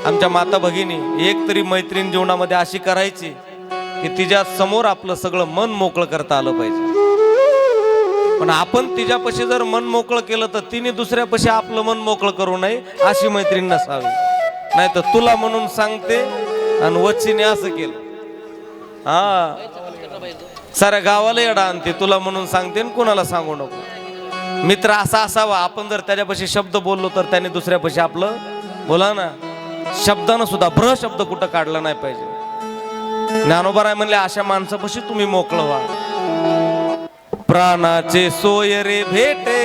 आमच्या माता भगिनी एक तरी मैत्रीण जीवनामध्ये अशी करायची की तिच्या समोर आपलं सगळं मन मोकळं करता आलं पाहिजे। पण आपण तिच्यापाशी जर मन मोकळं केलं तर तिने दुसऱ्यापाशी आपलं मन मोकळं करू नये अशी मैत्रीण नसावी। नाही तर तुला म्हणून सांगते आणि वच्चीने असं केलं, हा साऱ्या गावाला येडा आणते, तुला म्हणून सांगते आणि कुणाला सांगू नको। मित्र असा असावा, आपण जर त्याच्यापाशी शब्द बोललो तर त्याने दुसऱ्यापाशी आपलं बोला ना शब्दानं सुद्धा भ्र शब्द कुठं काढला नाही पाहिजे। ज्ञानोबा म्हणले अशा माणसापाशी तुम्ही मोकळं व्हा। प्राणाचे सोय रे भेटे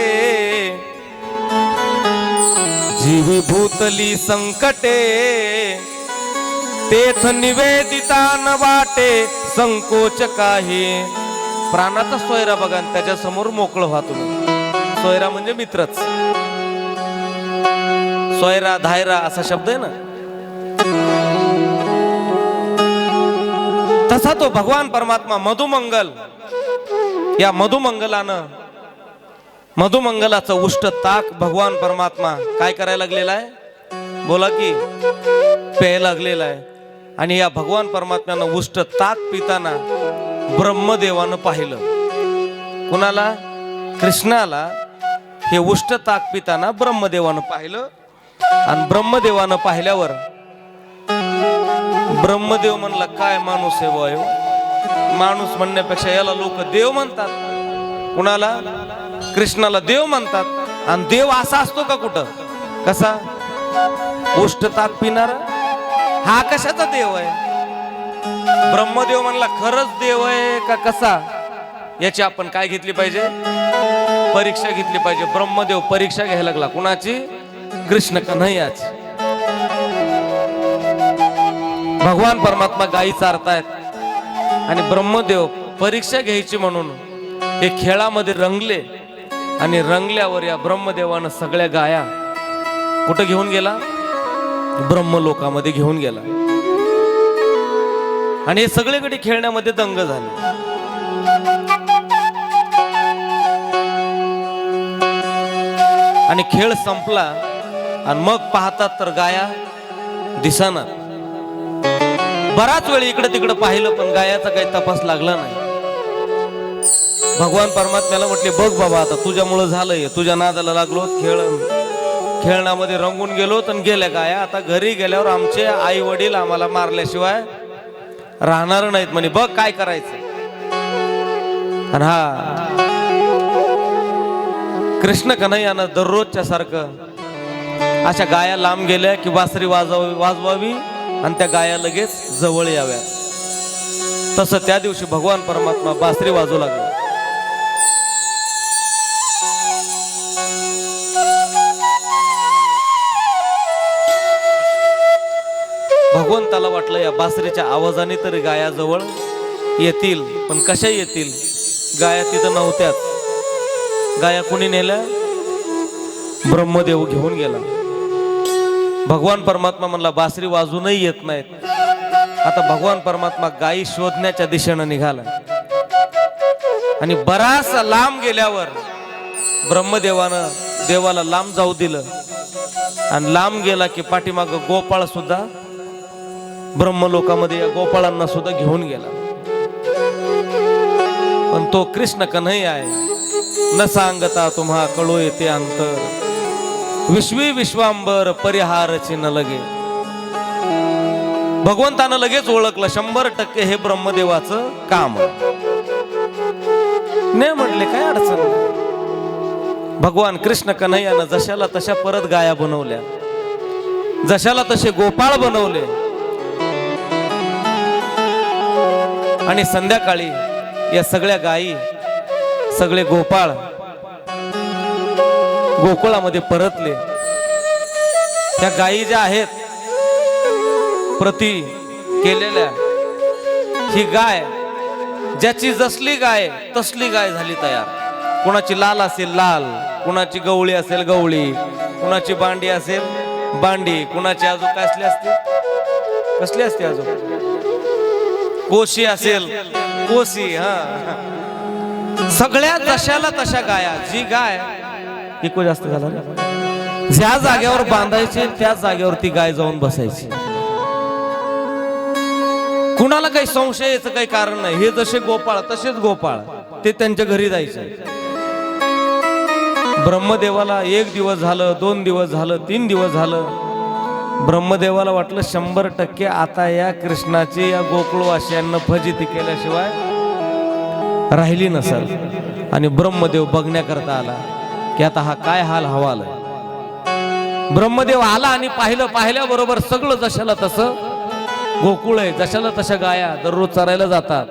जीवी भूतली संकटे, तेथ निवेदिता न वाटे संकोच काही। प्राणाचा सोयरा बघा आणि त्याच्या समोर मोकळं व्हा तुम्ही। सोयरा म्हणजे मित्रच, सोयरा धायरा असा शब्द आहे ना, तसा तो भगवान परमात्मा मधुमंगल, या मधुमंगलाचं उष्ट ताक भगवान परमात्मा काय करायला लागलेला आहे, बोला की प्यायला लागलेला आहे। आणि या भगवान परमात्म्यानं उष्ट ताक पिताना ब्रह्मदेवानं पाहिलं। कुणाला? कृष्णाला हे उष्ट ताक पिताना ब्रह्मदेवानं पाहिलं। आणि ब्रह्मदेवानं पाहिल्यावर ब्रह्मदेव म्हणला काय माणूस आहे बुवा ह्यो? माणूस म्हणण्यापेक्षा याला लोक देव म्हणतात। कुणाला? कृष्णाला देव म्हणतात। आणि देव असा असतो का कुठं? कसा? उष्ट ताक पिणारा हा कशाचा देव आहे? ब्रह्मदेव म्हणला खरंच देव आहे का कसा? याची आपण काय घेतली पाहिजे? परीक्षा घेतली पाहिजे। ब्रह्मदेव परीक्षा घ्यायला लागला, कुणाची? कृष्ण कन्हैयाची। भगवान परमात्मा गायी चारतायत आणि ब्रह्मदेव परीक्षा घ्यायची म्हणून हे खेळामध्ये रंगले। आणि रंगल्यावर या ब्रह्मदेवानं सगळ्या गाया कुठं घेऊन गेला? ब्रह्मलोकामध्ये घेऊन गेला। आणि हे सगळीकडे खेळण्यामध्ये दंग झाले। आणि खेळ संपला आणि मग पाहतात तर गाया दिसना। बराच वेळ इकडे तिकडे पाहिलं पण गायाचा काही तपास लागला नाही। भगवान परमात्म्याला म्हटले बघ बाबा आता तुझ्यामुळं झालंय, तुझ्या नादाला लागलो, खेळण्यामध्ये रंगून गेलो तर गेल्या गाया। आता घरी गेल्यावर आमचे आई वडील आम्हाला मारल्याशिवाय राहणार नाहीत म्हणे, बघ काय करायचं। आणि हा कृष्ण कन्हैयानं दररोजच्या सारखं अशा गाया लांब गेल्या की बासरी वाजवावी आणि त्या गाया लगेच जवळ याव्या। तसं त्या दिवशी भगवान परमात्मा बासरी वाजवू लागला। भगवंताला वाटलं या बासरीच्या आवाजाने तरी गाया जवळ येतील, पण कशा येतील? गाया तिथं नव्हत्याच। गाया कोणी नेल्या? ब्रह्मदेव घेऊन गेला। भगवान परमात्मा म्हणला बासरी वाजूनही येत नाहीत। आता भगवान परमात्मा गायी शोधण्याच्या दिशेनं निघाला। आणि बराच लांब गेल्यावर ब्रह्मदेवानं देवाला लांब जाऊ दिलं। आणि लांब गेला की पाठीमाग गोपाळ सुद्धा ब्रह्मलोकामध्ये या गोपाळांना सुद्धा घेऊन गेला। पण तो कृष्ण कन्हैया आहे, न सांगता तुम्हा कळो येते अंतर, विश्वी विश्वांबर परिहारची न लगे। भगवंतानं लगेच ओळखलं 100% हे ब्रह्मदेवाचं काम नाही। म्हटले काय अडचण नाही। भगवान कृष्ण कन्हैयानं जशाला तशा परत गाया बनवल्या, जशाला तसे गोपाळ बनवले। आणि संध्याकाळी या सगळ्या गायी सगळे गोपाळ गोकुळामध्ये परतले। त्या गायी ज्या आहेत प्रति केलेल्या, ही गाय ज्याची जसली गाय तसली गाय झाली तयार। कुणाची लाल असेल लाल, कुणाची गवळी असेल गवळी, कुणाची बांडी असेल बांडी, कुणाची अजून कसली असते, कसली असते अजून कोशी असेल कोशी। हा सगळ्या जशाला तशा गाया। जी गाय इको जास्त झाला, ज्या जागेवर बांधायचे त्या जागेवरती गाय जाऊन बसायची. कुणाला काही संशयाचं काही कारण नाही. हे जसे गोपाळ तसेच गोपाळ ते त्यांच्या घरी जायचे. ब्रह्मदेवाला 1 दिवस झालं, 2 दिवस झालं, 3 दिवस झालं. ब्रह्मदेवाला वाटलं 100% आता या कृष्णाची या गोकुळवासियांना फजिती केल्याशिवाय राहिली नसेल. आणि ब्रह्मदेव बघण्याकरता आला की आता हा काय हाल हवाल आहे. ब्रह्मदेव आला आणि पाहिल्याबरोबर सगळं जशाला तसं गोकुळ आहे. जशाला तशा गाया दररोज चरायला जातात,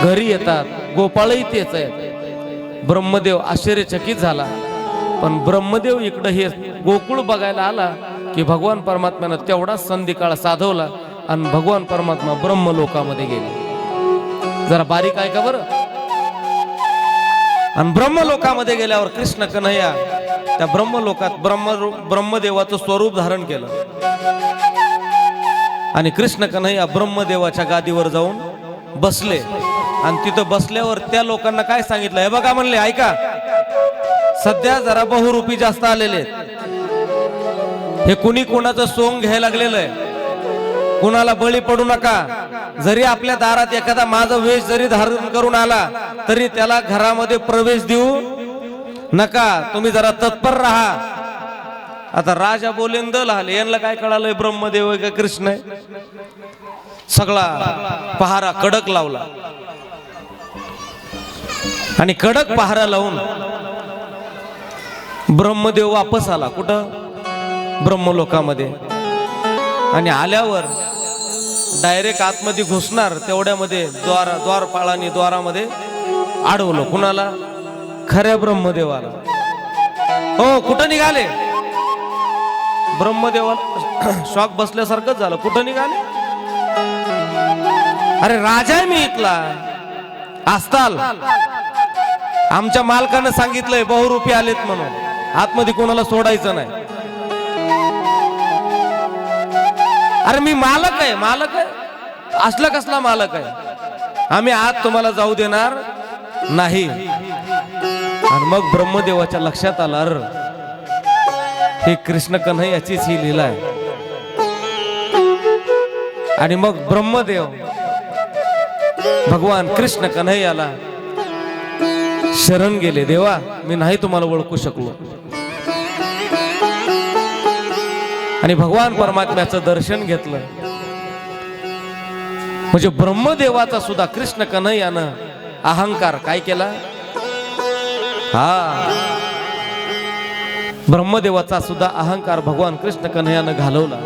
घरी येतात, गोपाळही तेच आहेत. ब्रह्मदेव आश्चर्यचकित झाला. पण ब्रह्मदेव इकडं हे गोकुळ बघायला आला की भगवान परमात्म्यानं तेवढाच संधिकाळ साधवला आणि भगवान परमात्मा ब्रह्मलोकामध्ये गेले. जरा बारीक आहे का बरं. आणि ब्रह्मलोकामध्ये गेल्यावर कृष्ण कन्हैया त्या ब्रह्मलोकात ब्रह्मदेवाचं स्वरूप धारण केलं. आणि कृष्ण कन्हैया ब्रह्मदेवाच्या गादीवर जाऊन बसले. आणि तिथं बसल्यावर त्या लोकांना काय सांगितलं, हे बघा म्हणले, ऐका, सध्या जरा बहुरूपी जास्त आलेले. हे कुणी कोणाचं सोंग घ्यायला लागलेलं आहे. कुणाला बळी पडू नका. जरी आपल्या दारात एखादा माझा वेश जरी धारण करून आला तरी त्याला घरामध्ये प्रवेश देऊ नका. तुम्ही जरा तत्पर राहा. आता राजा बोलेन दल आले. यांना काय कळालंय ब्रह्मदेव का कृष्ण आहे. सगळा पहारा कडक लावला. आणि कडक पहारा लावून ब्रह्मदेव वापस आला. कुठं? ब्रह्मलोकामध्ये. आणि डायरेक्ट आतमध्ये घुसणार तेवढ्यामध्ये द्वारपाळाने द्वारामध्ये अडवलं. कुणाला? खऱ्या ब्रह्मदेवाला. हो, कुठं निघाले? ब्रह्मदेवाला शॉक बसल्यासारखंच झालं. कुठं निघाले? अरे राजा आहे मी इथला, आस्ताल. आमच्या मालकानं सांगितलंय बहुरूपी आलेत म्हणून, आतमध्ये कोणाला सोडायचं नाही. अरे मी मालक आहे. मालक आहे असला कसला मालक आहे. आम्ही आत तुम्हाला जाऊ देणार नाही. आणि मग ब्रह्मदेवाच्या लक्षात आलं, अरे हे कृष्ण कन्हैयाचीच ही लीला आहे. आणि मग ब्रह्मदेव भगवान कृष्ण कन्हैयाला शरण गेले. देवा, मी नाही तुम्हाला ओळखू शकलो. आणि भगवान परमात्म्याचं दर्शन घेतलं. म्हणजे ब्रह्मदेवाचा सुद्धा कृष्ण कन्हैयानं अहंकार काय केला. ब्रह्मदेवाचा सुद्धा अहंकार भगवान कृष्ण कन्हैयानं घालवला.